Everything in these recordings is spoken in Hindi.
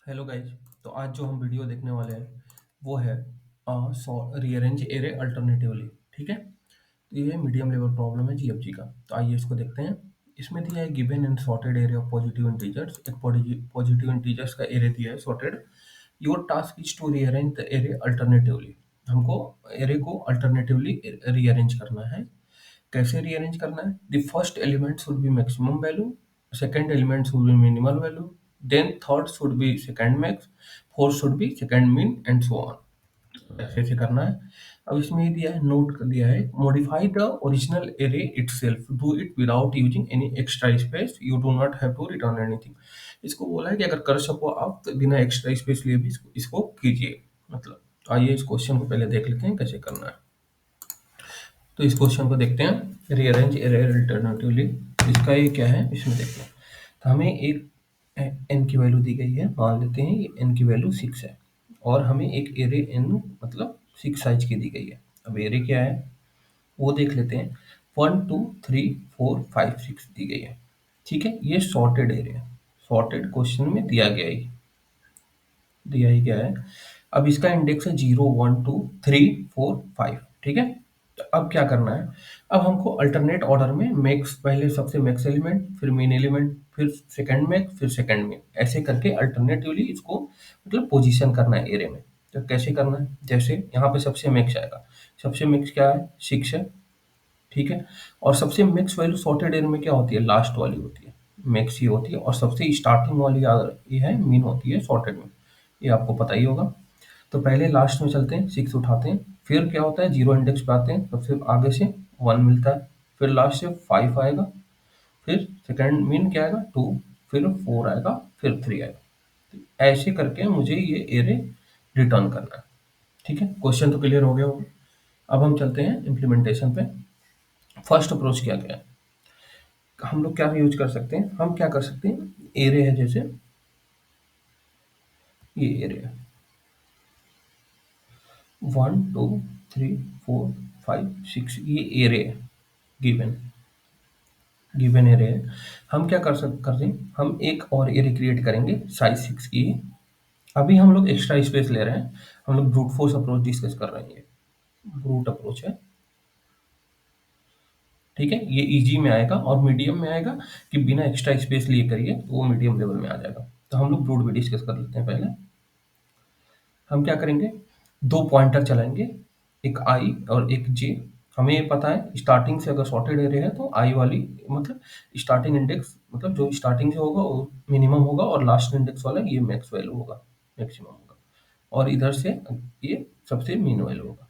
Hello guys. तो आज जो हम वीडियो देखने वाले हैं वो है रीअरेंज एरे अल्टरनेटिवली। ठीक है, तो ये मीडियम लेवल प्रॉब्लम है जीएफजी का। तो आइए इसको देखते हैं। इसमें दिया है given and sorted array of positive integers. एक पॉजिटिव इंटीजर्स का एरे दिया है sorted. Your task is to rearrange the array alternatively. हमको एरे को अल्टरनेटिवली रीअरेंज करना है। कैसे रीअरेंज करना है? The first element should be maximum value, second element should be minimal value, then third should be second max, fourth should be second mean and so on. ऐसे ऐसे करना है। अब इसमें ये दिया है, नोट कर दिया है, modify the original array itself, do it without using any extra space, you do not have to return anything. इसको बोला है कि अगर कर सको आप तो बिना एक्स्ट्रा स्पेस लिए भी इसको कीजिए। मतलब तो आइए इस क्वेश्चन को पहले देख लेते हैं कैसे करना है। तो इस क्वेश्चन को देखते हैं, रीअरेंज एरे अल्टरनेटिवली। इसका ये क्या है इसमें देखते हैं। तो हमें एक एन की वैल्यू दी गई है, मान लेते हैं ये एन की वैल्यू 6 है, और हमें एक एरे एन मतलब 6 साइज की दी गई है। अब एरे क्या है वो देख लेते हैं। 1 2 3 4 5 6 दी गई है। ठीक है, ये सॉर्टेड एरे है। सॉर्टेड क्वेश्चन में दिया ही गया है। अब इसका इंडेक्स है 0 1 2 3 4 5। ठीक है, तो अब क्या करना है? अब हमको अल्टरनेट ऑर्डर में मैक्स, पहले सबसे मैक्स एलिमेंट, फिर मीन एलिमेंट, फिर सेकंड मैक्स, फिर सेकंड मीन, ऐसे करके अल्टरनेटिवली इसको मतलब पोजीशन करना है एरे में। तो कैसे करना है? जैसे यहाँ पे सबसे मैक्स आएगा। सबसे मैक्स क्या है? 6 है। ठीक है, और सबसे मैक्स वैल्यू सॉर्टेड एरे में क्या होती है? लास्ट वाली होती है, मैक्स ही होती है। और सबसे स्टार्टिंग वाली ये है मीन होती है सॉर्टेड में। ये आपको पता ही होगा। तो पहले लास्ट में चलते हैं, 6 उठाते हैं, फिर क्या होता है, 0 इंडेक्स पे आते हैं, सबसे आगे से 1 मिलता है, फिर लास्ट से 5 आएगा, फिर सेकंड मीन क्या आएगा? 2, फिर 4 आएगा, फिर 3 आएगा। तो ऐसे करके मुझे ये एरे रिटर्न करना है। ठीक है, क्वेश्चन तो क्लियर हो गया होगा। अब हम चलते हैं इम्प्लीमेंटेशन पे। फर्स्ट अप्रोच क्या क्या है? हम लोग क्या यूज कर सकते हैं? हम क्या कर सकते हैं, एरे है जैसे ये एरे है 1 2 3 4 5 6, ये एरे है, गिवन गिवन एरे है। हम क्या कर रहे हैं, हम एक और एरे क्रिएट करेंगे साइज 6 की। अभी हम लोग एक्स्ट्रा स्पेस ले रहे हैं। हम लोग ब्रूट फोर्स अप्रोच डिस्कस कर रहे हैं, ये ब्रूट अप्रोच है। ठीक है, ये इजी में आएगा और मीडियम में आएगा कि बिना एक्स्ट्रा स्पेस लिए करिए तो वो मीडियम लेवल में आ जाएगा। तो हम लोग ब्रूट भी डिस्कस कर लेते हैं। पहले हम क्या करेंगे, दो पॉइंटर चलाएंगे, एक आई और एक जे। हमें ये पता है स्टार्टिंग से अगर सॉर्टेड एरे है तो आई वाली मतलब स्टार्टिंग इंडेक्स, मतलब जो स्टार्टिंग से होगा वो मिनिमम होगा, और लास्ट इंडेक्स वाला ये मैक्स वैल्यू होगा, मैक्सिमम होगा, और इधर से ये सबसे मीन वैल्यू होगा।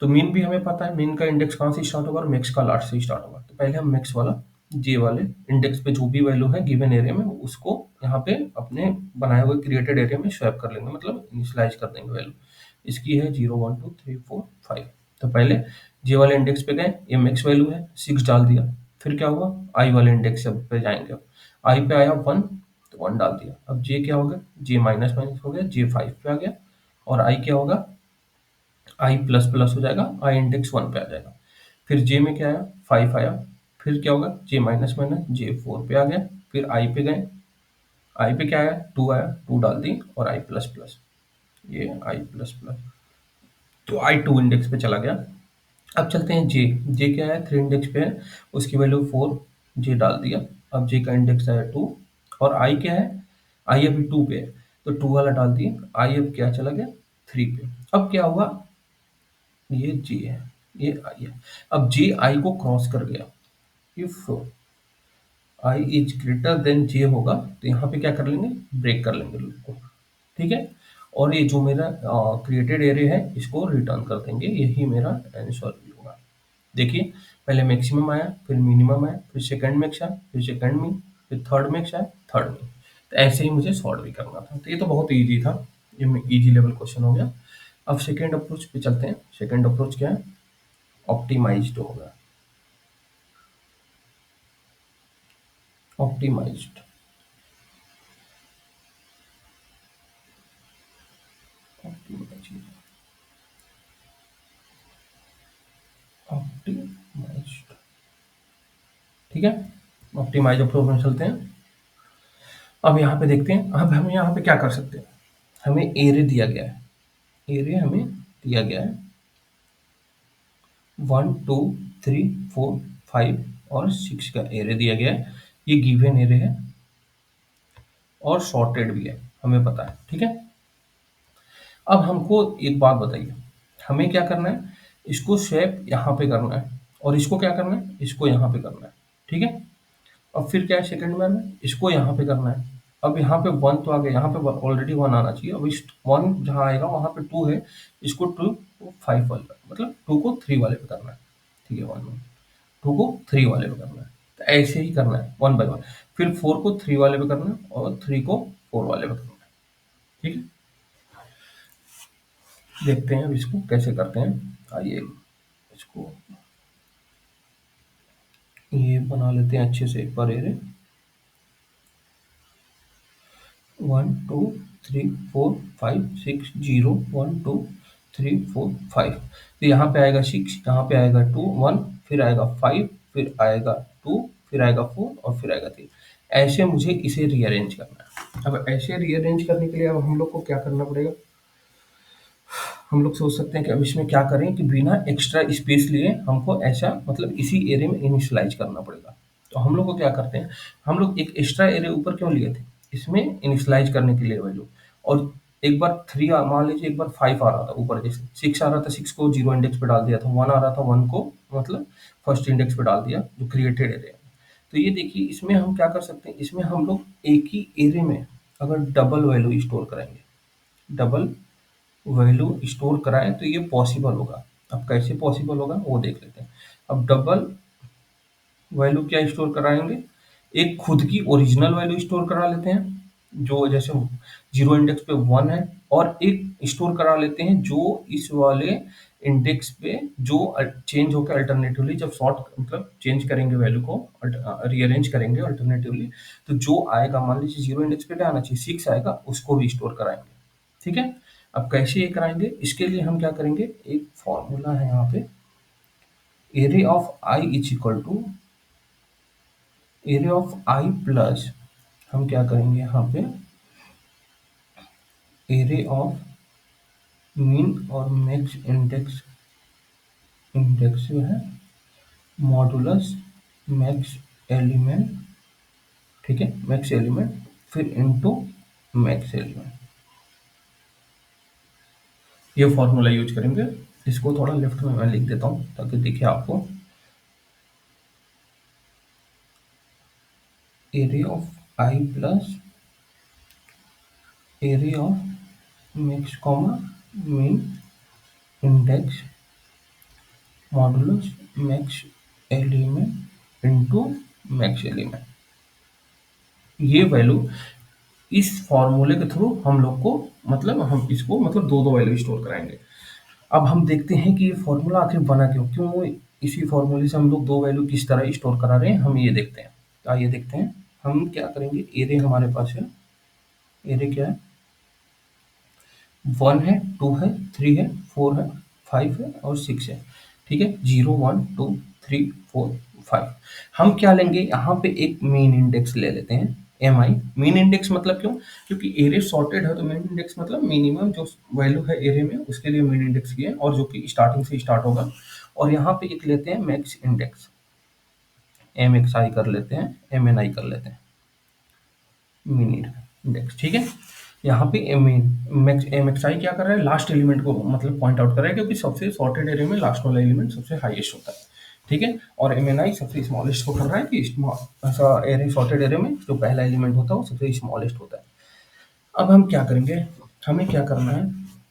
तो मीन भी हमें पता है, मीन का इंडेक्स कहाँ से स्टार्ट होगा और मैक्स का लास्ट से स्टार्ट होगा। तो पहले हम मैक्स वाला जे वाले इंडेक्स पे जो भी वैल्यू है गिवन एरिया में उसको यहाँ पे अपने बनाए हुए क्रिएटेड एरिया में स्वैप कर लेंगे, मतलब इनिशियलाइज कर देंगे वैल्यू। इसकी है 0 1 2 3 4 5। तो पहले जे वाले इंडेक्स पे गए, ये मैक्स वैल्यू है, 6 डाल दिया। फिर क्या हुआ, आई वाले इंडेक्स पे जाएंगे। अब आई पे आया 1, तो 1 डाल दिया। अब जे क्या होगा, जे माइनस माइनस हो गया, जे 5 पे आ गया। और आई क्या होगा, आई प्लस प्लस हो जाएगा, आई इंडेक्स 1 पे आ जाएगा। फिर जे में क्या आया, 5 आया। फिर क्या होगा, जे माइनस माइनस जे 4 पे आ गया। फिर आई पे गए, आई पे क्या आया, 2 आया, 2 डाल दी, और आई प्लस प्लस, ये आई प्लस प्लस, तो आई 2 इंडेक्स पे चला गया। अब चलते हैं जे। जे क्या है, 3 इंडेक्स पे है, उसकी वैल्यू 4, जे डाल दिया। अब जे का इंडेक्स आया 2, और आई क्या है, आई अभी 2 पे है, तो 2 वाला डाल दिया। आई अब क्या चला गया, 3 पे। अब क्या हुआ, ये जे है, ये आई है। अब जे आई को क्रॉस कर गया। If I is greater than J होगा तो यहाँ पे क्या कर लेंगे, ब्रेक कर लेंगे लूप को। ठीक है, और ये जो मेरा क्रिएटेड एरे है इसको रिटर्न कर देंगे। यही मेरा आंसर होगा। देखिए, पहले मैक्सिमम आया, फिर मिनिमम आया, फिर सेकंड मैक्स आया, फिर सेकंड मीन, फिर थर्ड मैक्स आया, थर्ड मीन। तो ऐसे ही मुझे सॉल्व भी करना था। तो ये तो बहुत ईजी था, ये ईजी लेवल क्वेश्चन हो गया। अब सेकेंड अप्रोच पे चलते हैं। सेकेंड अप्रोच क्या है, ऑप्टिमाइज्ड होगा। Optimized, optimized, optimized. ठीक है, ऑप्टिमाइज अप्रोच में चलते हैं। अब यहाँ पे देखते हैं, अब हम यहाँ पे क्या कर सकते हैं, हमें एरे दिया गया है, एरे हमें दिया गया है 1 2 3 4 5 और 6 का एरे दिया गया है, ये गिवन एरे है और सॉर्टेड भी है, हमें पता है, ठीक है। अब हमको एक बात बताइए, हमें क्या करना है, इसको स्वैप यहाँ पे करना है और इसको क्या करना है, इसको यहाँ पे करना है, ठीक है। अब फिर क्या है सेकंड में हमें इसको यहाँ पे करना है। अब यहाँ पे 1 तो आ गया, यहाँ पे ऑलरेडी 1 आना चाहिए, अब इस 1 जहाँ आएगा वहाँ पे 2 है, इसको 2 को 5 वाले मतलब 2 को 3 वाले पे करना है, ठीक है, 1 2 को 3 वाले पे करना है, तो ऐसे ही करना है 1 बाय 1, फिर 4 को 3 वाले पे करना है और 3 को 4 वाले पे करना है, ठीक है। देखते हैं अब इसको कैसे करते हैं, आइए इसको ये बना लेते हैं अच्छे से एक बार एरे 1 2 3 4 5 6 0 1 2 3 4 5, तो यहाँ पे आएगा 6, यहाँ पे आएगा 2 1, फिर आएगा 5, फिर आएगा 2, फिर आएगा 4 और फिर आएगा 3। ऐसे मुझे इसे रीअरेंज करना है। अब ऐसे रीअरेंज करने के लिए अब हम लोग को क्या करना पड़ेगा, हम लोग सोच सकते हैं कि अब इसमें क्या करें कि बिना एक्स्ट्रा स्पेस लिए हमको ऐसा मतलब इसी एरे में इनिशियलाइज करना पड़ेगा। तो हम लोग को क्या करते हैं, हम लोग एक एक्स्ट्रा एरे ऊपर क्यों लिए थे, इसमें इनिशियलाइज करने के लिए वैल्यू, और एक बार 3 मान लीजिए, एक बार 5 आ रहा था ऊपर, जैसे 6 आ रहा था, 6 को 0 इंडेक्स पे डाल दिया था, 1 आ रहा था, 1 को मतलब फर्स्ट इंडेक्स पे डाल दिया जो क्रिएटेड एरे है। तो ये देखिए इसमें हम क्या कर सकते हैं, इसमें हम लोग एक ही एरे में अगर डबल वैल्यू स्टोर करेंगे, डबल वैल्यू स्टोर कराएं तो ये पॉसिबल होगा। अब कैसे पॉसिबल होगा वो देख लेते हैं। अब डबल वैल्यू क्या स्टोर कराएंगे, एक खुद की ओरिजिनल वैल्यू स्टोर करा लेते हैं जो जैसे जीरो इंडेक्स पे 1 है, और एक स्टोर करा लेते हैं जो इस वाले इंडेक्स पे जो चेंज होकर अल्टरनेटिवली जब सॉर्ट मतलब चेंज करेंगे वैल्यू को, रीअरेंज करेंगे अल्टरनेटिवली, तो जो आएगा मान लीजिए जीरो इंडेक्स पे क्या आना चाहिए, 6 आएगा, उसको भी स्टोर कराएंगे, ठीक है। अब कैसे ये कराएंगे, इसके लिए हम क्या करेंगे, एक फॉर्मूला है यहाँ पे, array of i is equal to array of i plus, हम क्या करेंगे यहाँ पे एरे ऑफ मीन और मैक्स इंडेक्स, इंडेक्स जो है मॉडुलस मैक्स एलिमेंट, ठीक है, मैक्स एलिमेंट फिर इनटू मैक्स एलिमेंट, ये फॉर्मूला यूज करेंगे। इसको थोड़ा लेफ्ट में मैं लिख देता हूँ ताकि दिखे आपको, array of i plus array of max comma mean index modulus max element into max element, ये वैल्यू इस फॉर्मूले के थ्रू हम लोग को मतलब हम इसको मतलब दो दो वैल्यू स्टोर कराएंगे। अब हम देखते हैं कि ये फॉर्मूला आखिर बना क्यों, क्यों इसी फॉर्मूले से हम लोग दो वैल्यू किस तरह स्टोर करा रहे हैं, हम ये देखते हैं। तो आइए देखते हैं, हम क्या करेंगे, एरे हमारे पास है, एरे क्या है, 1 है, 2 है, 3 है, 4 है, 5 है और 6 है, ठीक है, 0 1 2 3 4 5। हम क्या लेंगे, यहाँ पे एक मीन इंडेक्स ले लेते हैं, एम आई मीन इंडेक्स मतलब क्यों, क्योंकि एरे सॉर्टेड है तो मीन इंडेक्स मतलब मिनिमम जो वैल्यू है एरे में उसके लिए मीन इंडेक्स की है, और जो कि स्टार्टिंग से स्टार्ट होगा। और यहाँ पे एक लेते हैं मैक्स इंडेक्स, एम एक्स आई कर लेते हैं, एम एन आई कर लेते हैं, मीन इंडेक्स, ठीक है। यहाँ पे एम एक्स आई क्या कर रहा है, लास्ट एलिमेंट को मतलब पॉइंट आउट कर रहा है, क्योंकि सबसे सॉर्टेड एरे में लास्ट वाला एलिमेंट सबसे हाईएस्ट होता है, ठीक है। और एम एन आई सबसे स्मॉलेस्ट को कर रहा है कि ऐसा एरे सॉर्टेड एरे में जो पहला एलिमेंट होता है वो सबसे स्मॉलेस्ट होता है। अब हम क्या करेंगे, हमें क्या करना है,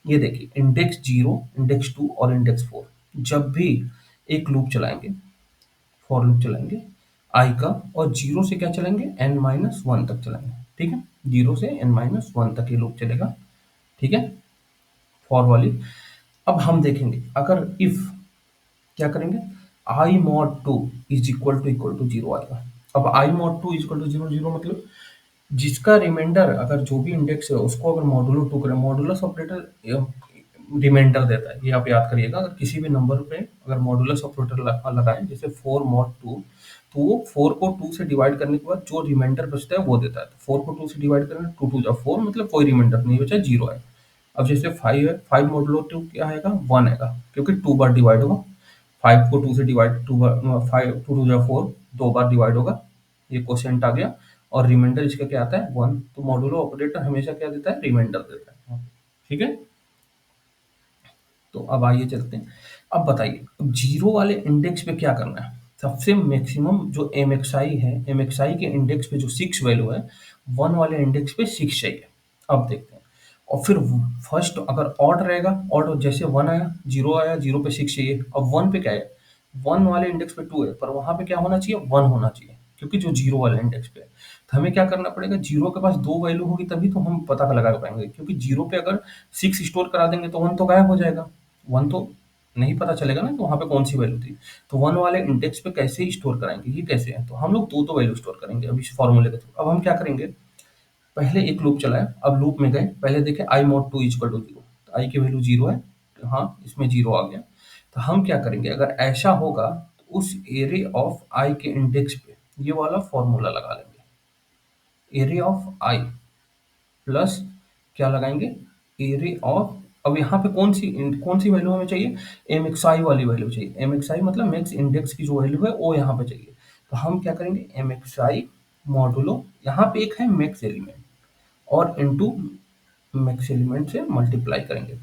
ये देखिए इंडेक्स 0 इंडेक्स 2 और इंडेक्स 4 जब भी एक लूप चलाएंगे, फॉर लूप चलाएंगे आई का, और 0 से क्या चलाएंगे, n माइनस वन तक चलाएंगे, ठीक है, 0 से n माइनस वन तक ये लूप चलेगा, ठीक है, फॉर वाली। अब हम देखेंगे अगर इफ क्या करेंगे, आई मॉड 2 इक्वल टू 0 आएगा। अब आई मॉड 2 इक्वल टू 0 0 मतलब जिसका रिमाइंडर अगर जो भी इंडेक्स है उसको अगर मॉडुलो 2 करें, मॉडुलस ऑपरेटर रिमाइंडर देता है, ये आप याद करिएगा, अगर किसी भी नंबर पे अगर मॉडुलस ऑपरेटर लगाएं जैसे 4 मॉड 2, तो वो 4 को 2 से डिवाइड करने के बाद जो रिमाइंडर बचता है वो देता है। तो 4 को 2 से डिवाइड करेंगे, 2 2 जा 4, मतलब कोई रिमाइंडर नहीं बचा, 0 है। अब जैसे 5 है, 5 मॉडुलो 2 क्या आएगा, 1 आएगा, क्योंकि 2 बार डिवाइड होगा। 5 को 2 से डिवाइड, 2 बार 5, 2 2 जा 4, 2 बार डिवाइड होगा, ये क्वोशिएंट आ गया। और रिमाइंडर इसका क्या आता है, 1। तो मॉडुलो ऑपरेटर हमेशा क्या देता है, रिमाइंडर देता है। ठीक है। तो अब आइए चलते हैं। अब बताइए, अब जीरो वाले इंडेक्स पे क्या करना है। सबसे मैक्सिमम जो एमएक्सआई है, एमएक्सआई के इंडेक्स पे जो 6 वैल्यू है, 1 वाले इंडेक्स पे 6 चाहिए। अब देखते हैं। और फिर फर्स्ट अगर ऑड रहेगा, ऑड जैसे 1 आया, 0 आया, 0 पे 6 चाहिए। अब 1 पे क्या है, 1 वाले इंडेक्स पे 2 है, पर वहां पे क्या होना चाहिए, 1 होना चाहिए, क्योंकि जो 0 वाले इंडेक्स पे है। तो हमें क्या करना पड़ेगा, 0 के पास 2 वैल्यू होगी तभी तो हम पता लगा पाएंगे, क्योंकि 0 पे अगर 6 स्टोर करा देंगे तो 1 तो गायब हो जाएगा। 1 तो नहीं पता चलेगा ना कि वहाँ पे कौन सी वैल्यू थी। तो 1 वाले इंडेक्स पे कैसे स्टोर कराएंगे, ये कैसे है, तो हम लोग दो वैल्यू स्टोर करेंगे अब इस फॉर्मूले के थ्रू। अब हम क्या करेंगे, पहले एक लूप चलाए, अब लूप में गए, पहले देखें आई मॉड 2 इक्वल टू 0, तो आई की वैल्यू 0 है, तो हाँ इसमें 0 आ गया। तो हम क्या करेंगे, अगर ऐसा होगा तो उस एरे ऑफ आई के इंडेक्स पे ये वाला फॉर्मूला लगा लेंगे, एरे ऑफ आई प्लस क्या लगाएंगे, एरे ऑफ, अब यहाँ पे कौन सी वैल्यू हमें चाहिए, एम एक्स आई वाली वैल्यू चाहिए। एम एक्स आई मतलब मैक्स इंडेक्स की जो वैल्यू है वो यहाँ पे चाहिए। तो हम क्या करेंगे, एम एक्स आई मॉडुलो, यहाँ पे एक है मैक्स एलिमेंट, और इनटू मैक्स एलिमेंट से मल्टीप्लाई करेंगे।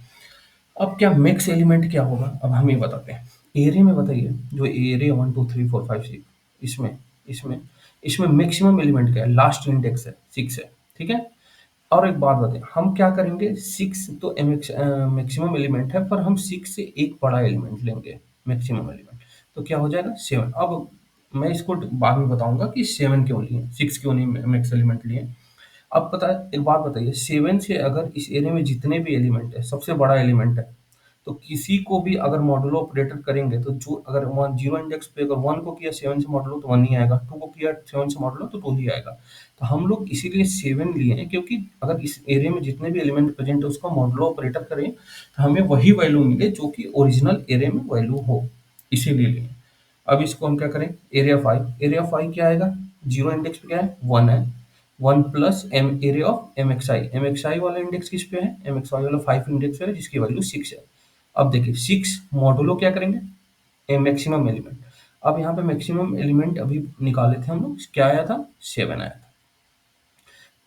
अब क्या मैक्स एलिमेंट क्या होगा, अब हम ये बताते हैं। एरे में बताइए, जो एरे 1 2 3 4 5 6, इसमें इसमें इसमें मैक्सिमम एलिमेंट क्या है, लास्ट इंडेक्स है 6 है। ठीक है। और एक बात बताएं, हम क्या करेंगे, 6 तो मैक्सिमम एलिमेंट है, पर हम 6 से एक बड़ा एलिमेंट लेंगे मैक्सिमम एलिमेंट, तो क्या हो जाएगा 7। अब मैं इसको बाद में बताऊंगा कि 7 क्यों लिए, 6 क्यों नहीं मैक्स एलिमेंट लिए। अब पता है, एक बात बताइए, 7 से अगर इस एरे में जितने भी एलिमेंट है, सबसे बड़ा एलिमेंट है, तो किसी को भी अगर मॉडुलो ऑपरेटर करेंगे तो जो अगर 1 0 इंडेक्स पे अगर 1 को किया 7 से मॉडुलो तो 1 ही आएगा, 2 को किया 7 से मॉडुलो तो 2 ही आएगा। तो हम लोग इसीलिए 7 लिए हैं, क्योंकि अगर इस एरे में जितने भी एलिमेंट प्रेजेंट है उसको मॉडुलो ऑपरेटर करें तो हमें वही वैल्यू मिले जो कि ओरिजिनल एरे में वैल्यू हो, इसीलिए लिए। अब इसको हम क्या करें, array of I, area of I क्या आएगा, 0 इंडेक्स पे क्या है, 1 है, 1 plus M array of M x I वाला इंडेक्स किस पे है, एम एक्स आई वाला 5 इंडेक्स पे है, जिसकी वैल्यू 6 है। अब देखिए 6 मॉडुलो क्या करेंगे, ए मैक्सिमम एलिमेंट। अब यहाँ पे मैक्सिमम एलिमेंट अभी निकाले थे हम लोग, क्या आया था, 7 आया था।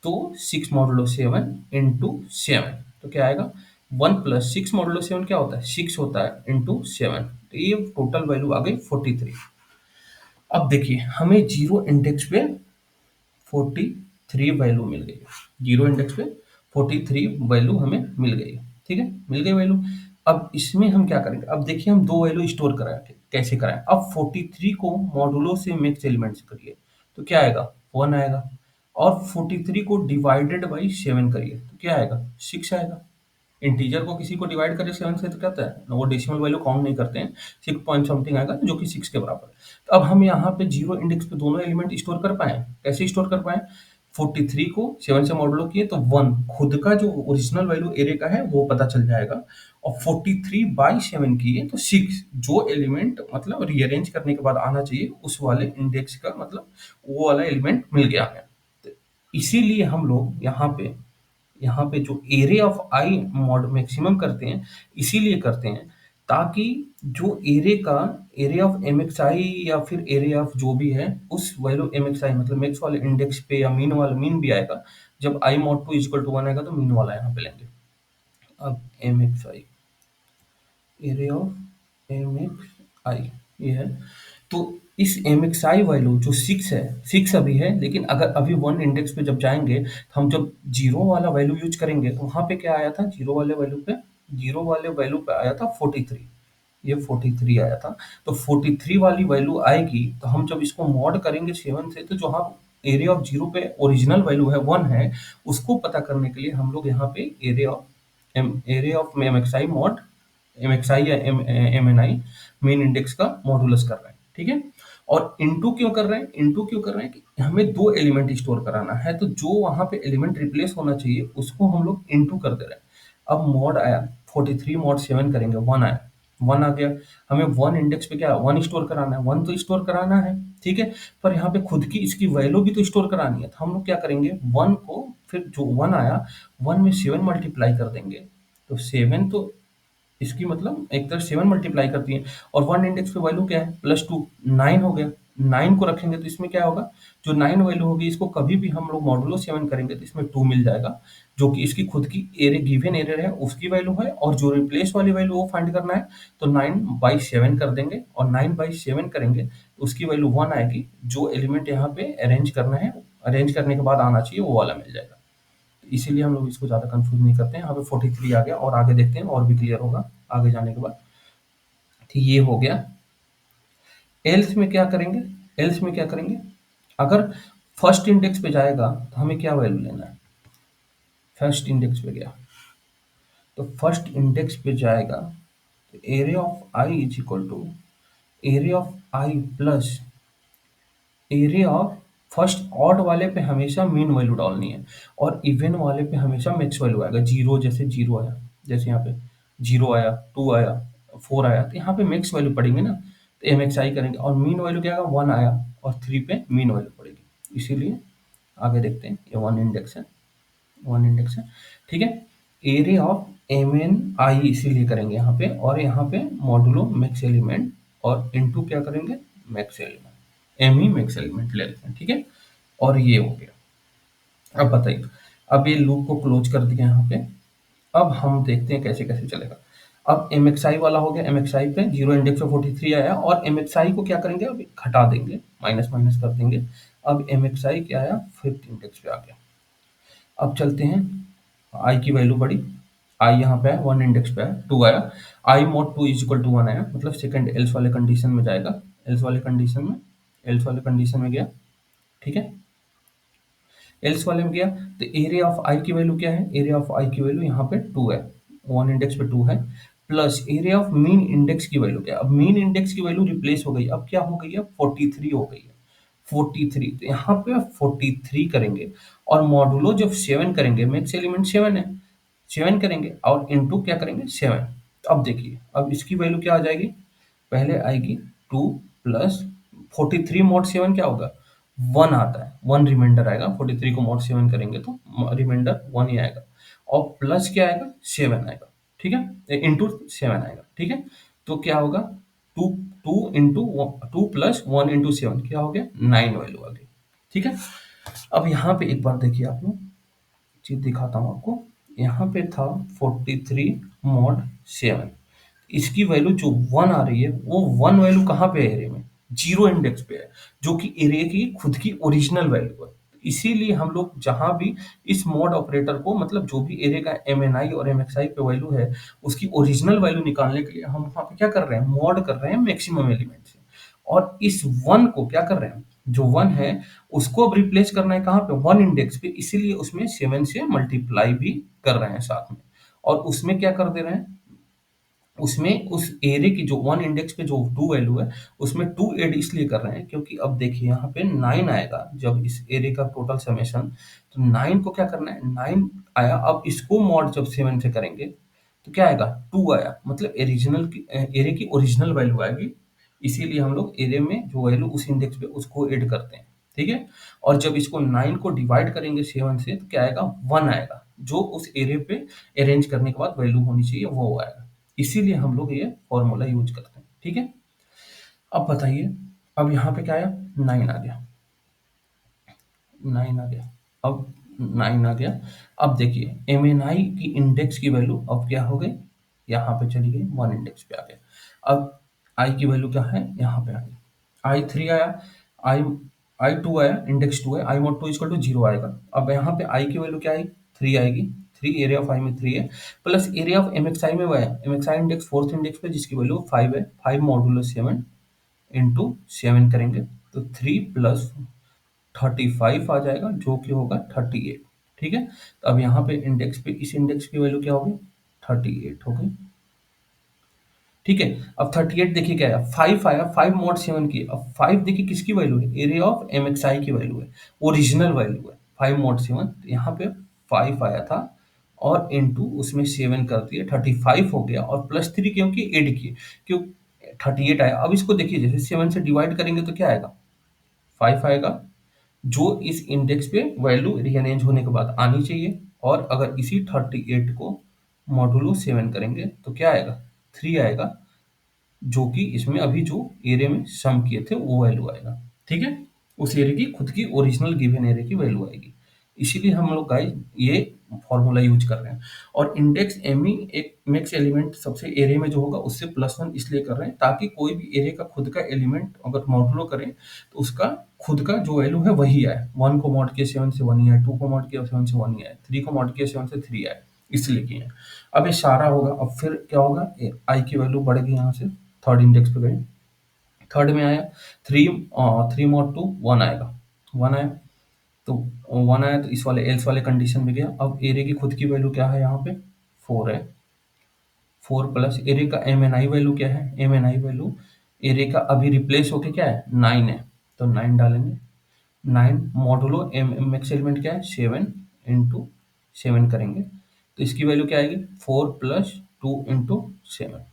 तो 6 मॉडुलो 7 इंटू 7, तो क्या आएगा, 1 प्लस 6 मॉडुलो 7 क्या होता है, 6 होता है इंटू 7, तो ये टोटल वैल्यू आ गई 43। अब देखिए हमें जीरो इंडेक्स पे 43 वैल्यू मिल गई, जीरो इंडेक्स पे 43 वैल्यू हमें मिल गई। ठीक है, मिल गई वैल्यू। अब इसमें हम क्या करेंगे, अब देखिए हम दो वैल्यू स्टोर कराएं, कैसे कराएं। अब 43 को मॉडुलो से मैक्स एलिमेंट से करिए तो क्या आएगा, 1 आएगा। और 43 को डिवाइडेड बाई 7 करिए तो क्या आएगा, 6 आएगा। इंटीजर को किसी को डिवाइड करें 7 से तो क्या होता है, वो डेसिमल वैल्यू काउंट नहीं करते हैं, 6 पॉइंट समथिंग आएगा जो कि 6 के बराबर है। तो अब हम यहाँ पे जीरो इंडेक्स पे दोनों एलिमेंट स्टोर कर पाए, कैसे स्टोर कर पाए, 43 को 7 से मॉडुलो किए तो 1 खुद का जो ओरिजिनल वैल्यू एरे का है वो पता चल जाएगा, और 43 बाई 7 किए तो 6, जो एलिमेंट मतलब रीअरेंज करने के बाद आना चाहिए उस वाले इंडेक्स का, मतलब वो वाला एलिमेंट मिल गया हमें। तो इसीलिए हम लोग यहाँ पे जो array of I mod maximum करते हैं, इसीलिए करते हैं ताकि जो एरे का array of M x I या फिर एरे ऑफ जो भी है उस वैल्यू एम एक्स आई मतलब मैक्स वाले इंडेक्स पे या मीन वाला मीन भी आएगा, जब आई मॉड 2 इक्वल टू 1 आएगा तो मीन वाला यहाँ पे लेंगे। अब M x I, array of M x I ये है। तो इस एम एक्स आई वैल्यू जो 6 है, 6 अभी है, लेकिन अगर अभी 1 इंडेक्स पे जब जाएंगे तो हम जब जीरो वाला वैल्यू यूज करेंगे तो वहां पे क्या आया था, जीरो वाले वैल्यू पे आया था 43, ये 43 आया था। तो 43 वाली वैल्यू आएगी तो हम जब इसको मॉड करेंगे 7 से, तो जो हम एरिया ऑफ जीरो पे ओरिजिनल वैल्यू है 1 है, उसको पता करने के लिए हम लोग यहाँ पे array of M x I mod M x I या M N I main index का मॉडुलस कर रहे हैं। ठीक है। और इनटू क्यों कर रहे हैं, इनटू क्यों कर रहे हैं कि हमें दो एलिमेंट स्टोर कराना है, तो जो वहां पे एलिमेंट रिप्लेस होना चाहिए उसको हम लोग इनटू कर दे रहे हैं। अब मॉड आया 43 मॉड 7 करेंगे 1 आया, 1 आ गया। हमें 1 इंडेक्स पे क्या 1 स्टोर कराना है, 1 तो स्टोर कराना है, ठीक है? पर यहाँ पे खुद की इसकी वैल्यू भी तो स्टोर करानी है, तो हम लोग क्या करेंगे 1 को फिर जो 1 आया 1 में 7 मल्टीप्लाई कर देंगे। तो 7 तो इसकी मतलब एक तरफ 7 मल्टीप्लाई करती है और 1 इंडेक्स पे वैल्यू क्या है +2 9 हो गया। 9 को रखेंगे तो इसमें क्या होगा, जो 9 वैल्यू होगी इसको कभी भी हम लोग मॉडुलो 7 करेंगे तो इसमें 2 मिल जाएगा, जो कि इसकी खुद की एरे गिवन एरर है उसकी वैल्यू है, और जो रिप्लेस वाली वैल्यू वो फाइंड करना है तो 9/7 कर देंगे और 9/7 करेंगे तो उसकी वैल्यू 1 आएगी। जो एलिमेंट यहाँ पे अरेंज करना है, अरेंज करने के बाद आना चाहिए वो वाला मिल जाएगा। इसीलिए हम लोग इसको ज़्यादा कंफ्यूज नहीं करते हैं। यहाँ पे 43 आ गया और आगे देखते हैं और भी क्लियर होगा आगे जाने के बाद। ठीक ये हो गया। एल्स में क्या करेंगे, एल्स में क्या करेंगे, अगर फर्स्ट इंडेक्स पे जाएगा तो हमें क्या वैल्यू लेना है, फर्स्ट इंडेक्स पे गया तो फर्स्ट इंडेक्स पे जाएगा तो area of i is equal to area of i plus area of first odd वाले पे हमेशा मीन वैल्यू डालनी है और इवन वाले पे हमेशा मैक्स वैल्यू आएगा। जीरो जैसे जीरो आया, जैसे यहाँ पे जीरो आया, 2 आया, 4 आया, तो यहाँ पे मैक्स वैल्यू पड़ेगी ना, तो एम एक्स आई करेंगे और मीन वैल्यू क्या आएगा 1 आया और 3 पे मीन वैल्यू पड़ेगी। इसीलिए आगे देखते हैं, ये 1 इंडेक्स है, 1 इंडेक्स है, ठीक है। एरिया ऑफ एम एन आई इसीलिए करेंगे यहाँ पे, और यहाँ पे मॉडुलो मैक्स एलिमेंट और इनटू क्या करेंगे मैक्स एलिमेंट, एम ही मैक्स एलिमेंट ले लेते हैं, ठीक है। और ये हो गया। अब बताइए, अब ये लूप को क्लोज कर दिया यहाँ पे। अब हम देखते हैं कैसे कैसे चलेगा। अब एम एक्स आई वाला हो गया, एम एक्स आई पे जीरो इंडेक्स पे 43 आया और एम एक्स आई को क्या करेंगे अब घटा देंगे, माइनस माइनस कर देंगे। अब एम एक्स आई क्या आया, फिफ्थ इंडेक्स पे आ गया। अब चलते हैं, आई की वैल्यू बढ़ी, आई यहाँ पे है 1 इंडेक्स पे है, 2 आया, आई मॉड 2 इज इक्वल टू 1 आया, मतलब सेकंड एल्स वाले कंडीशन में जाएगा, एल्स वाले कंडीशन में, एल्स वाले कंडीशन में गया, ठीक है। एल्स वाले में गया तो एरिया ऑफ आई की वैल्यू क्या है, एरिया ऑफ आई की वैल्यू यहाँ पे 2 है, 1 इंडेक्स पे 2 है, plus area of mean index की वैल्यू क्या है। अब मीन इंडेक्स की वैल्यू रिप्लेस हो गई, अब क्या हो गई है 43 हो गई है, 43, तो यहाँ पे 43 करेंगे और मॉडुलो जब 7 करेंगे, मैक्स एलिमेंट 7 है, 7 करेंगे और इनटू क्या करेंगे 7। अब देखिए अब इसकी वैल्यू क्या आ जाएगी, पहले आएगी 2 प्लस 43 मॉड 7 क्या होगा 1 आता है, 1 रिमाइंडर आएगा, 43 को मॉड 7 करेंगे तो रिमाइंडर 1 ही आएगा और प्लस क्या आएगा 7 आएगा, ठीक है, इंटू 7 आएगा, ठीक है। तो क्या होगा 2 2 इंटू 2 प्लस 1 इंटू 7 क्या हो गया 9 वैल्यू आ गई, ठीक है। अब यहाँ पे एक बार देखिए आप लोग, चीज दिखाता हूँ आपको। यहाँ पे था 43 मॉड 7, इसकी वैल्यू जो 1 आ रही है वो 1 वैल्यू कहाँ पे है एरे में, जीरो इंडेक्स पे है, जो कि एरे की खुद की ओरिजिनल वैल्यू है। इसीलिए हम लोग जहां भी इस मॉड ऑपरेटर को, मतलब जो भी एरे का एम एन आई और एम एक्स आई पे वैल्यू है उसकी ओरिजिनल वैल्यू निकालने के लिए हम वहां पे क्या कर रहे हैं, मॉड कर रहे हैं मैक्सिमम एलिमेंट से, और इस 1 को क्या कर रहे हैं, जो 1 है उसको अब रिप्लेस करना है कहाँ पे 1 इंडेक्स पे, इसीलिए उसमें 7 से मल्टीप्लाई भी कर रहे हैं साथ में, और उसमें क्या कर दे रहे हैं, उसमें उस एरे की जो 1 इंडेक्स पे जो 2 वैल्यू है उसमें 2 ऐड इसलिए कर रहे हैं क्योंकि अब देखिए यहाँ पे 9 आएगा जब इस एरे का टोटल समेशन, तो 9 को क्या करना है 9 आया, अब इसको मॉड जब 7 से करेंगे तो क्या आएगा 2 आया, मतलब ओरिजिनल की एरे की ओरिजिनल वैल्यू आएगी। इसीलिए हम लोग एरे में जो वैल्यू उस इंडेक्स पे उसको ऐड करते हैं, ठीक है। और जब इसको 9 को डिवाइड करेंगे 7 से तो क्या आएगा 1 आएगा, जो उस एरे पे अरेंज करने के बाद वैल्यू होनी चाहिए वो आएगा। इसीलिए हम लोग ये फॉर्मूला यूज करते हैं, ठीक है। अब बताइए, अब यहाँ पे क्या आया 9 आ गया, 9 आ गया, अब 9 आ गया। अब देखिए एम एन आई की इंडेक्स की वैल्यू अब क्या हो गई, यहाँ पे चली गई 1 इंडेक्स पे आ गया। अब आई की वैल्यू क्या है यहाँ पे आ गई, आई 3 आया, आई आई 2 आया, इंडेक्स 2 है, आई मॉड 2 इक्वल टू 0 आएगा। अब यहाँ पे आई की वैल्यू क्या आई 3 आएगी, 3 एरिया ऑफ आई में 3 है, plus area of M x I में वो है, M x I index fourth index पे जिसकी वैल्यू 5 है, 5 मॉडुलो 7 इंटू 7 करेंगे तो 3 प्लस 35 आ जाएगा जो कि होगा 38, ठीक है। तो अब यहाँ पे इंडेक्स पे इस इंडेक्स की वैल्यू क्या होगी 38 हो गई, ठीक है। अब 38 देखिए क्या आया 5 आया, 5 मॉड 7 की, अब 5 देखिए किसकी वैल्यू है, area of M x i की वैल्यू है, ओरिजिनल वैल्यू है 5 मॉड 7, तो यहाँ पे 5 आया था और इंटू उसमें 7 कर दिए 35 हो गया और प्लस 3 क्योंकि ऐड किए क्यों 38 आया। अब इसको देखिए जैसे 7 से डिवाइड करेंगे तो क्या आएगा 5 आएगा जो इस इंडेक्स पे वैल्यू रीअरेंज होने के बाद आनी चाहिए। और अगर इसी 38 को मॉडुलो 7 करेंगे तो क्या आएगा 3 आएगा जो कि इसमें अभी जो एरे में सम किए थे वो वैल्यू आएगा। ठीक है उस एरे की खुद की ओरिजिनल गिवन एरे की वैल्यू आएगी। इसीलिए हम लोग गाइस ये फॉर्मूला यूज कर रहे हैं। और इंडेक्स एमी एक मिक्स एलिमेंट सबसे एरे में जो होगा उससे +1 इसलिए कर रहे हैं ताकि कोई भी एरे का खुद का एलिमेंट अगर मॉडुलो करें तो उसका खुद का जो वैल्यू है वही आए। 1 को मॉड किया 7 से 1 ही आए, 2 को मॉड किया 7 से 1 ही आए, 3 को मॉड किया 7 से 3 आए, इसलिए किए हैं। अब ये सारा होगा। अब फिर क्या होगा आई की वैल्यू बढ़ेगी यहाँ से थर्ड इंडेक्स पे गए। थर्ड में आया 3 मॉड 2 1 आएगा 1 आया तो 1 आया तो इस वाले एल्स वाले कंडीशन में गया। अब एरे की खुद की वैल्यू क्या है यहाँ पे 4 है। 4 प्लस एरे का एम एन आई वैल्यू क्या है M N I value array का अभी रिप्लेस होके क्या है 9 है तो 9 डालेंगे। 9 मॉडुलो एम मैक्स एलिमेंट क्या है 7 इंटू 7 करेंगे तो इसकी वैल्यू क्या आएगी 4 प्लस 2 इंटू 7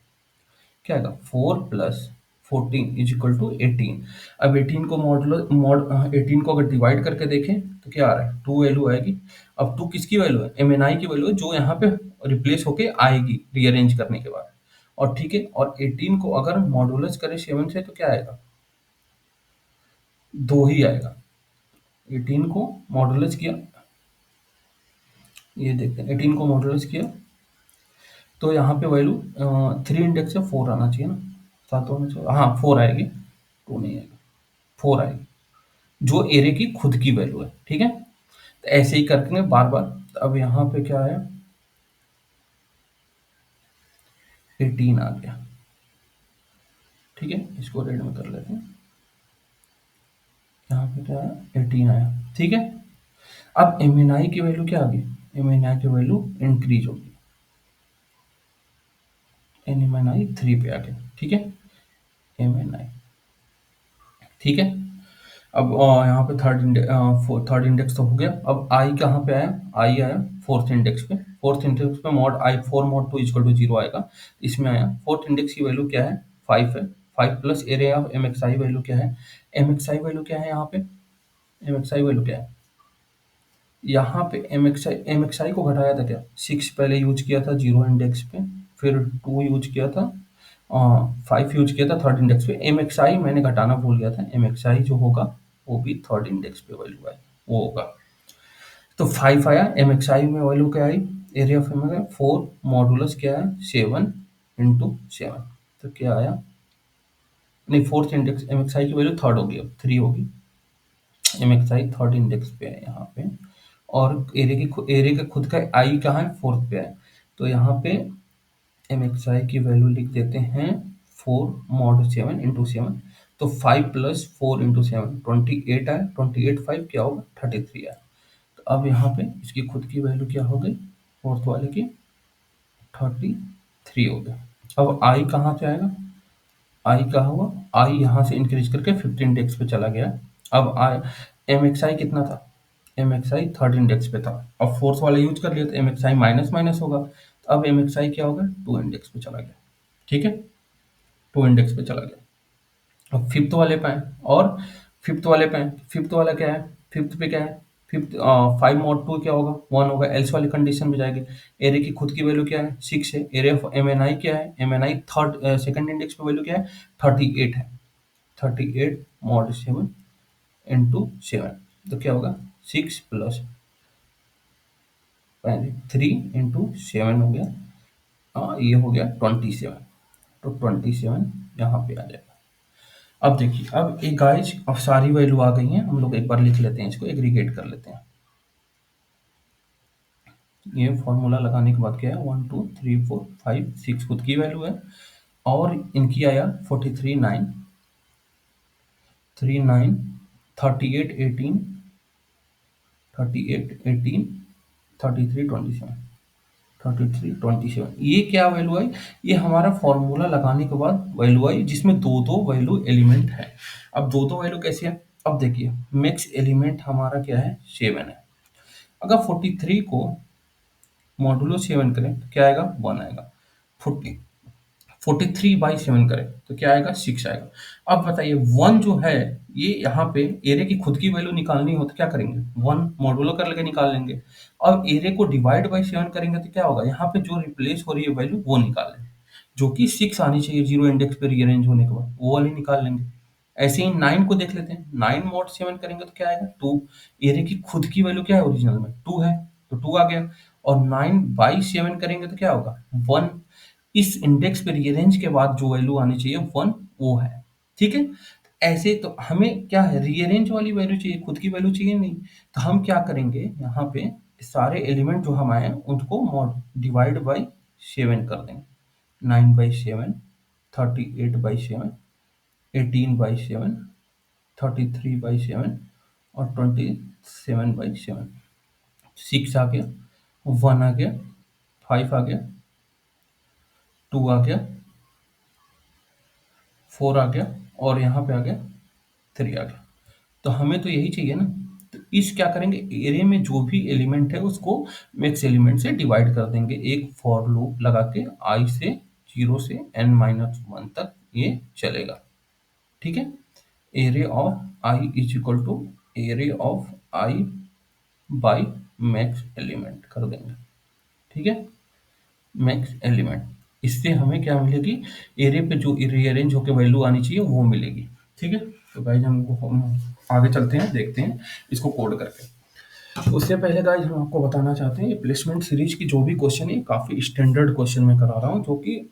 क्या आएगा 4 प्लस 14 इज इक्वल टू 18। अब 18 को मॉड 18 को अगर डिवाइड करके देखें तो क्या आ रहा है 2 वैल्यू आएगी। अब 2 किसकी वैल्यू है एम एन आई की वैल्यू है जो यहाँ पे रिप्लेस होके आएगी रीअरेंज करने के बाद। और ठीक है और 18 को अगर मॉडुलस करें 7 से तो क्या आएगा 2 ही आएगा। 18 को मॉडुलस किया ये देखते हैं 18 को मॉडुलस किया तो यहाँ पे वैल्यू 3 इंडेक्स से 4 आना चाहिए ना 7 होना चाहिए हाँ 4 आएगी 2 नहीं आएगा 4 आएगी जो एरे की खुद की वैल्यू है। ठीक है तो ऐसे ही करके बार बार। अब यहाँ पे क्या है 18 आ गया। ठीक है इसको रेड में कर लेते हैं। यहाँ पे क्या है 18 आया। ठीक है अब एम एन आई की वैल्यू क्या आ गई एम एन आई की वैल्यू इंक्रीज होगी एम एन आई 3 पे आ गया। ठीक है एम एन आई ठीक है। अब यहाँ पे थर्ड इंडेक्स तो हो गया। अब आई कहाँ पे आया आई आया फोर्थ इंडेक्स पे। फोर्थ इंडेक्स पे mod i 4 mod 2 equal to 0 आएगा इसमें आया। फोर्थ इंडेक्स की वैल्यू क्या है 5 है। 5 plus area of M x i value क्या है एम एक्स आई वैल्यू क्या है यहाँ पे एम एक्स आई वैल्यू क्या है यहाँ पे एम एक्स आई को घटाया था क्या 6 पहले यूज किया था 0 इंडेक्स पे फिर 2 यूज किया था 5 यूज किया था थर्ड इंडेक्स पे। एम एक्स आई मैंने घटाना भूल गया था एम एक्स आई जो होगा वो भी थर्ड इंडेक्स पे वैल्यू आई वो होगा। तो 5 आया एम एक्स आई में वैल्यू क्या i area of M x 4 modulus क्या है 7 इंटू 7 तो क्या आया नहीं fourth index m x i की वैल्यू थर्ड होगी अब 3 होगी। M x i third index पे है यहाँ पे और एरे का खुद का आई कहाँ है फोर्थ पे है तो यहाँ पे एम एक्स आई की वैल्यू लिख देते हैं 4 मॉड 7 इंटू 7 तो 5 प्लस 4 इंटू 7 28 आया 28 5 क्या होगा 33 आया। तो अब यहाँ पे इसकी खुद की वैल्यू क्या हो गई फोर्थ वाले की 33 हो गया। अब आई कहाँ से आएगा आई कहाँ हुआ आई यहाँ से इंक्रीज करके 15 इंडेक्स पे चला गया। अब आई एम एक्स आई कितना था M x i third index पे था। अब फोर्थ वाला यूज कर लिया तो एम एक्स आई माइनस माइनस होगा तो अब एम एक्स आई क्या होगा 2 इंडेक्स पे चला गया। ठीक है 2 इंडेक्स पे चला गया। अब फिफ्थ वाले पे आए और फिफ्थ वाले पे आए फिफ्थ वाला क्या है फिफ्थ पे क्या है फिफ्थ 5 मॉड 2 क्या होगा 1 होगा एल्स वाली कंडीशन में जाएगी। एरे की खुद की वैल्यू क्या है 6 है। एरे ऑफ एम एन आई क्या है एम एन आई थर्ड सेकंड इंडेक्स पे वैल्यू क्या है 38 है। 38 मॉड 7 इंटू 7 तो क्या होगा 6 प्लस 3 इंटू 7 हो गया ये हो गया 27 तो 27 यहाँ पे आ जाएगा। अब देखिए अब एक गाइज अब सारी वैल्यू आ गई हैं हम लोग एक बार लिख लेते हैं इसको एग्रीगेट कर लेते हैं। ये फॉर्मूला लगाने के बाद क्या है 1 2 3 4 5 6 खुद की वैल्यू है और इनकी आया 43 9 3 9 38 18 38 18 33 27 33 27 ये क्या वैल्यू आई ये हमारा फॉर्मूला लगाने के बाद वैल्यू आई जिसमें दो दो वैल्यू एलिमेंट है। अब दो दो वैल्यू कैसे है अब देखिए मिक्स एलिमेंट हमारा क्या है 7 है। अगर 43 को मॉडुलो 7 करें तो क्या आएगा 1 आएगा। 40 43/7 करें तो क्या आएगा 6 आएगा। अब बताइए 1 जो है ये यहाँ पे एरे की खुद की वैल्यू निकालनी हो तो क्या करेंगे 1 मॉडुलो कर लेके निकाल लेंगे। अब एरे को डिवाइड बाई 7 करेंगे तो क्या होगा यहाँ पे जो रिप्लेस हो रही है वैल्यू वो निकाल लेंगे, जो कि 6 आनी चाहिए जीरो इंडेक्स पे रीअरेंज होने के बाद वो वाली निकाल लेंगे। ऐसे ही 9 को देख लेते हैं, 9 मॉड 7 करेंगे तो क्या आएगा 2। एरे की खुद की वैल्यू क्या है ओरिजिनल में 2 है तो 2 आ गया। और 9/7 करेंगे तो क्या होगा 1। इस इंडेक्स पे रीअरेंज के बाद जो वैल्यू आनी चाहिए 1 वो है। ठीक है, ऐसे तो हमें क्या है रीअरेंज वाली वैल्यू चाहिए, खुद की वैल्यू चाहिए नहीं। तो हम क्या करेंगे यहाँ पे सारे एलिमेंट जो हम आए हैं उनको मॉड डिवाइड बाई 7 कर देंगे। 9/7, 38/7, 18/7, 33/7 और 27/7। 6 आ गया, 1 आ गया, 5 आ गया, 2 आ गया, 4 आ गया और यहाँ पे आ गया 3 आ गया। तो हमें तो यही चाहिए ना। तो इस क्या करेंगे एरे में जो भी एलिमेंट है उसको मैक्स एलिमेंट से डिवाइड कर देंगे एक फॉर लूप लगा के आई से 0 से n-1 तक ये चलेगा। ठीक है, array of i is equal to array of i by max element कर देंगे। ठीक है, मैक्स एलिमेंट, इससे हमें क्या मिलेगी एरे पे जो रीअरेंज होकर वैल्यू आनी चाहिए वो मिलेगी। ठीक है, तो गाइज हम आगे चलते हैं, देखते हैं इसको कोड करके। उससे पहले गाइज हम आपको बताना चाहते हैं ये प्लेसमेंट सीरीज की जो भी क्वेश्चन है काफ़ी स्टैंडर्ड क्वेश्चन मैं करा रहा हूँ, जो कि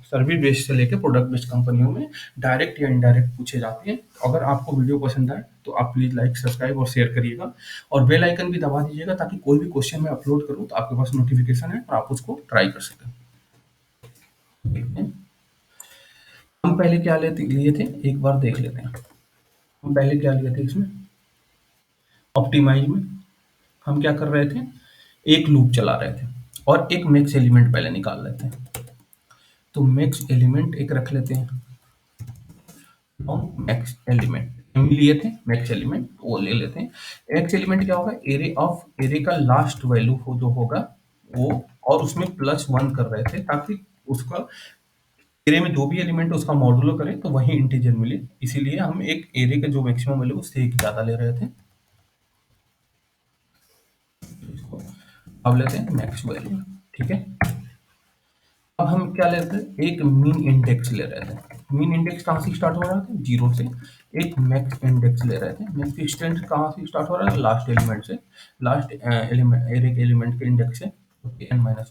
सर्विस बेस्ड से लेकर प्रोडक्ट बेस्ड कंपनियों में डायरेक्ट या इनडायरेक्ट पूछे जाते हैं। अगर आपको वीडियो पसंद आए तो आप प्लीज़ लाइक सब्सक्राइब और शेयर करिएगा और बेल आइकन भी दबा दीजिएगा ताकि कोई भी क्वेश्चन मैं अपलोड करूँ तो आपके पास नोटिफिकेशन है और आप उसको ट्राई कर सकें। ठीक है? हम पहले क्या लिए थे एक बार देख लेते हैं। हम पहले क्या लिए थे इसमें ऑप्टिमाइज में हम क्या कर रहे थे एक लूप चला रहे थे और एक मैक्स एलिमेंट पहले निकाल रहे थे। तो मैक्स एलिमेंट एक रख लेते हैं और मैक्स एलिमेंट हम लिए थे मैक्स एलिमेंट वो ले लेते हैं। एक्स एलिमेंट क्या होगा एरे ऑफ एरे का लास्ट वैल्यू हो जो होगा वो, और उसमें +1 कर रहे थे ताकि उसका एरे में जो भी एलिमेंट है उसका मॉडुलो करें तो वही इंटीजर मिले, इसीलिए हम एक एरे का जो मैक्सिमम वैल्यू उससे एक ज़्यादा ले रहे थे। इसको अब लेते हैं मैक्स वैल्यू। ठीक है, अब हम क्या लेते हैं एक मीन इंडेक्स ले रहे थे। मीन इंडेक्स कहाँ से स्टार्ट हो रहा था 0 से। एक मैक्स इंडेक्स ले रहे थे, मैक्स एक्सटेंड कहाँ से स्टार्ट हो रहा है लास्ट एलिमेंट से, लास्ट एलिमेंट एरे के एलिमेंट के इंडेक्स से n-1 है,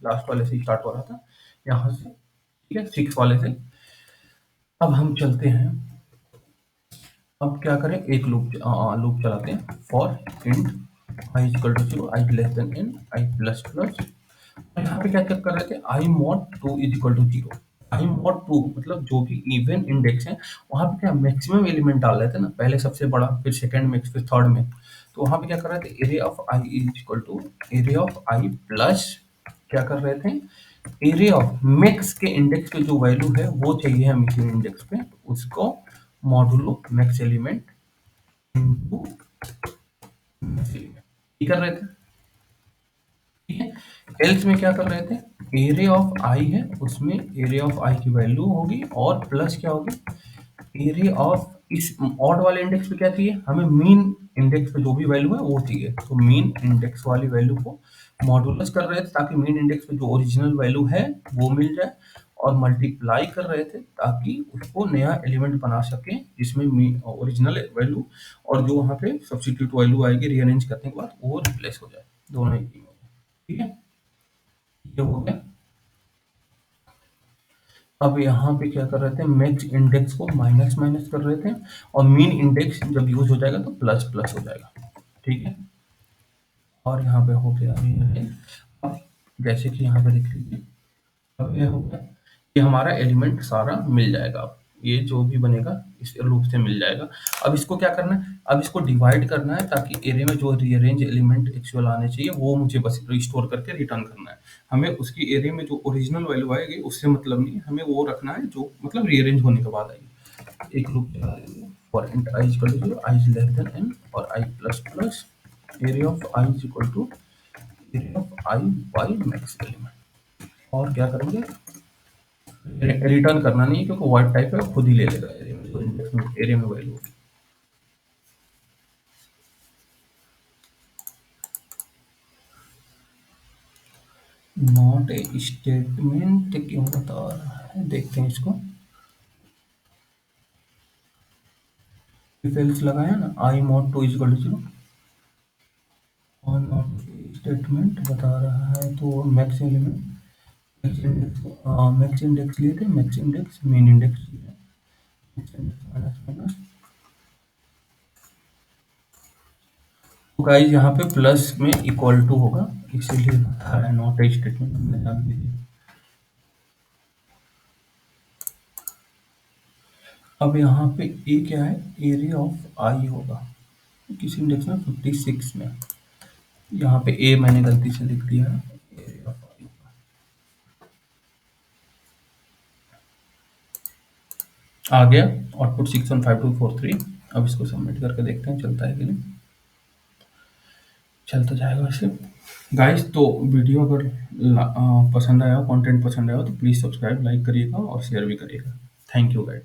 लास्ट वाले से स्टार्ट हो रहा था यहाँ से। ठीक है, 6 वाले से। अब हम चलते हैं, अब क्या करें एक लूप चलाते हैं for int i equal to 0, i less than n, i plus plus. यहाँ पे क्या चेक कर रहे थे i mod 2 is equal to 0। i mod 2 मतलब जो भी इवन इंडेक्स है वहाँ पे क्या मैक्सिमम एलिमेंट डाल रहे थे ना, पहले सबसे बड़ा फिर सेकंड में फिर थर्ड में। तो वहाँ पे क्या कर रहे थे array of i is equal to array of i plus क्या कर रहे थे एरे ऑफ मैक्स के इंडेक्स पे जो वैल्यू है वो चाहिए हमें इस इंडेक्स पे, उसको modulo max element into max element ये कर रहे थे। ठीक है, एल्स में क्या कर रहे थे एरे ऑफ आई है उसमें एरे ऑफ आई की वैल्यू होगी और प्लस क्या होगी एरे ऑफ इस ऑड वाले इंडेक्स पे क्या चाहिए हमें मीन इंडेक्स पे जो भी वैल्यू है वो चाहिए, तो मीन इंडेक्स वाली वैल्यू को मॉडुलस कर रहे थे ताकि मीन इंडेक्स पे जो ओरिजिनल वैल्यू है वो मिल जाए, और मल्टीप्लाई कर रहे थे ताकि उसको नया एलिमेंट बना सके जिसमें ओरिजिनल वैल्यू और जो वहाँ पे सब्स्टिट्यूट वैल्यू आएगी रीअरेंज करने के बाद वो रिप्लेस हो जाए, दोनों एक ही में। ठीक है, ये हो गया। अब यहाँ पे क्या कर रहे थे मैक्स इंडेक्स को माइनस माइनस कर रहे थे और मीन इंडेक्स जब यूज हो जाएगा तो प्लस प्लस हो जाएगा। ठीक है, और यहाँ पे हो गया ये है। अब जैसे कि यहाँ पे देख लीजिए अब ये होगा ये हमारा एलिमेंट सारा मिल जाएगा, अब ये जो भी बनेगा इस लूप से मिल जाएगा। अब इसको क्या करना है अब इसको डिवाइड करना है ताकि एरे में जो रीअरेंज एलिमेंट एक्चुअल आने चाहिए वो मुझे बस रिस्टोर करके रिटर्न करना है। हमें उसकी एरे में जो ओरिजिनल वैल्यू आएगी उससे मतलब नहीं, हमें वो रखना है जो मतलब रीअरेंज होने के बाद आएगी। एक लूप चला देंगे for int i equal to 0, i less than n और i plus plus array of i equal to area of i by max element. और क्या करेंगे, रिटर्न करना नहीं है क्योंकि वाइड टाइप है, खुद ही ले लेगा एरिया में, तो इंडेक्स में एरिया में वैल्यू होगी। नॉट ए स्टेटमेंट क्यों बता रहा है, देखते हैं इसको। इफ एल्स लगाया ना, I mod two is equal to 0 और नॉट स्टेटमेंट बता रहा है, तो मैक्स एलिमेंट, मैक्स इंडेक्स लिए थे, max index main index minus minus. तो गाइस यहाँ पे प्लस में इक्वल टू होगा, इसीलिए बता रहा है नॉट ए स्टेटमेंट, हमने ध्यान दीजिए। अब यहाँ पे ए क्या है, एरिया ऑफ आई होगा, किस इंडेक्स में, 56 में। यहाँ पे ए मैंने गलती से लिख दिया है, एरिया ऑफ आई आ गया। आउटपुट 615243। अब इसको सबमिट करके देखते हैं चलता है कि नहीं। चल तो जाएगा वैसे। गाइस तो वीडियो अगर पसंद आया, कंटेंट पसंद आया तो प्लीज़ सब्सक्राइब, लाइक करिएगा और शेयर भी करिएगा। Thank you guys.